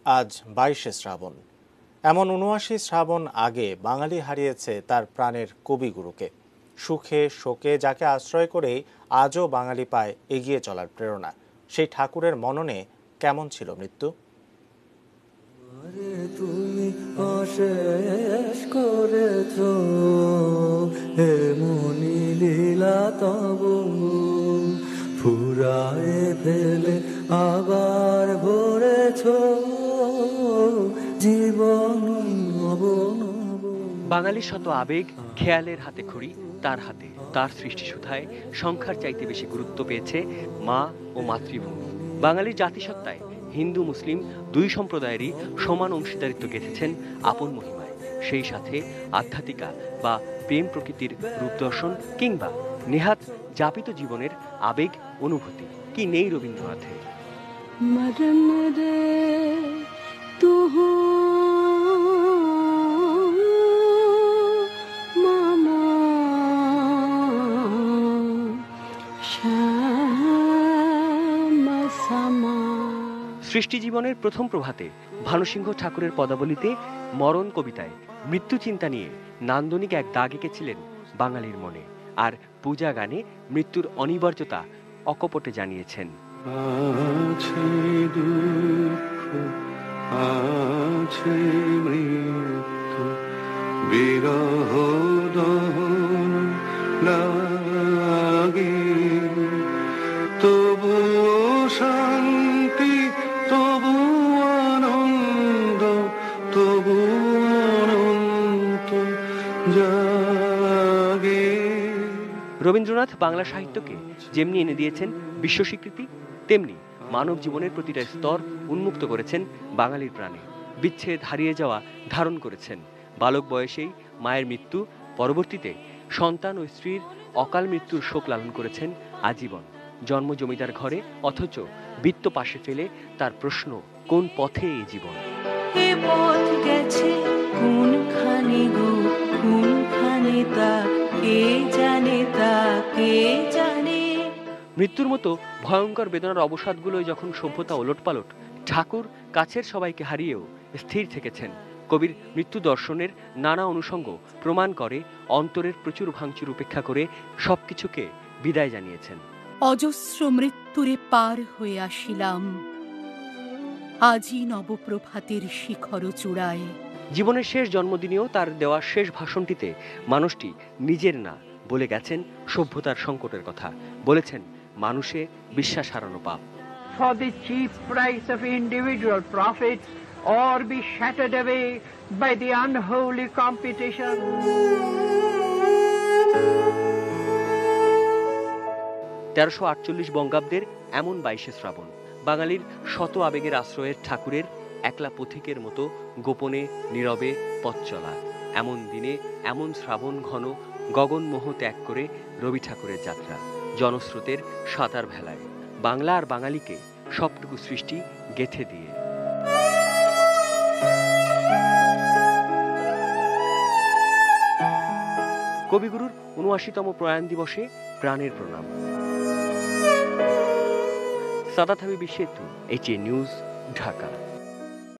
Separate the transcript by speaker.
Speaker 1: আজ 22শে শ্রাবণ। এমন ৭৯ শ্রাবণ আগে বাঙালি হারিয়েছে তার প্রাণের কবিগুরুকে। সুখে শোকে যাকে আশ্রয় করেই আজও বাঙালি পায় এগিয়ে চলার প্রেরণা। সেই ঠাকুরের মননে কেমন ছিল মৃত্যু?
Speaker 2: তুমি অশেষ করেছ এমনি লীলা তব ফুরায়ে ফেলে আবার ভরেছ জীবন।
Speaker 3: বাঙালির শত আবেগ খেয়ালের হাতে খড়ি তার হাতে। তার সৃষ্টি সুধায় সংখ্যার চাইতে বেশি গুরুত্ব পেয়েছে মা ও মাতৃভূমি। বাঙালির জাতিসত্তায় হিন্দু মুসলিম দুই সম্প্রদায়েরই সমান অংশীদারিত্ব গেঁথেছেন আপন মহিমায়। সেই সাথে আধ্যাত্মিকা বা প্রেম প্রকৃতির রূপদর্শন কিংবা নেহাত যাপিত জীবনের আবেগ অনুভূতি কি নেই রবীন্দ্রনাথের। সৃষ্টি জীবনের প্রথম প্রভাতে ভানুসিংহ ঠাকুরের পদাবলিতে মরণ কবিতায় মৃত্যু চিন্তা নিয়ে নান্দনিক এক দাগ এঁকেছিলেন বাঙালির মনে। আর পূজা গানে মৃত্যুর অনিবার্যতা অকপটে জানিয়েছেন।
Speaker 2: আছে দুঃখ আছে মৃত্যু বিরহ দহন লাগে তবু শান্তি তবু আনন্দ তবু অনন্ত জাগে।
Speaker 3: রবীন্দ্রনাথ বাংলা সাহিত্যকে যেমনি এনে দিয়েছেন বিশ্ব স্বীকৃতি, তেমনি মানব জীবনের প্রতিটা স্তর উন্মুক্ত করেছেন বাঙালির প্রাণে। বিচ্ছেদ, হারিয়ে যাওয়া ধারণ করেছেন। বালক বয়সেই মায়ের মৃত্যু, পরবর্তীতে সন্তান ও স্ত্রীর অকাল মৃত্যুর শোক লালন করেছেন আজীবন। জন্ম জমিদার ঘরে, অথচ বৃত্ত পাশে ফেলে তার প্রশ্ন, কোন পথে এই জীবন?
Speaker 4: এ পথ গেছে কোনখানে গো, কোনখানে তা কে জানে, তা কে জানে।
Speaker 3: মৃত্যুর মতো ভয়ঙ্কর বেদনার অবসাদগুলোই যখন সভ্যতা ওলটপালট, ঠাকুর কাছের সবাইকে হারিয়েও স্থির থেকেছেন। কবির মৃত্যু দর্শনের নানা অনুষঙ্গ প্রমাণ করে অন্তরের প্রচুর ভাঙচুর উপেক্ষা করে সবকিছুকে বিদায় জানিয়েছেন।
Speaker 5: অজস্র মৃত্যুরে পার হয়ে আসিলাম আজি নবপ্রভাতের শিখর চূড়ায়।
Speaker 3: জীবনের শেষ জন্মদিনেও তার দেওয়া শেষ ভাষণটিতে মানুষটি নিজের না বলে গেছেন সভ্যতার সংকটের কথা। বলেছেন মানুষে বিশ্বাস হারানো পাপ।
Speaker 6: For the cheap price of individual profits or be shattered away by the unholy competition.
Speaker 3: 1348 বঙ্গাব্দের এমন 22শে শ্রাবণ বাঙালির শত আবেগের আশ্রয়ের ঠাকুরের একলা পথিকের মতো গোপনে নীরবে পথ চলা। এমন দিনে এমন শ্রাবণ ঘন গগনমোহ ত্যাগ করে রবি ঠাকুরের যাত্রা জনস্রোতের সাঁতার ভেলায়, বাংলা আর বাঙালিকে সবটুকু সৃষ্টি গেঁথে দিয়ে। কবিগুরুর ৭৯তম প্রয়াণ দিবসে প্রাণের প্রণাম। সাদাত হাবিবি সেতু, HA নিউজ, ঢাকা।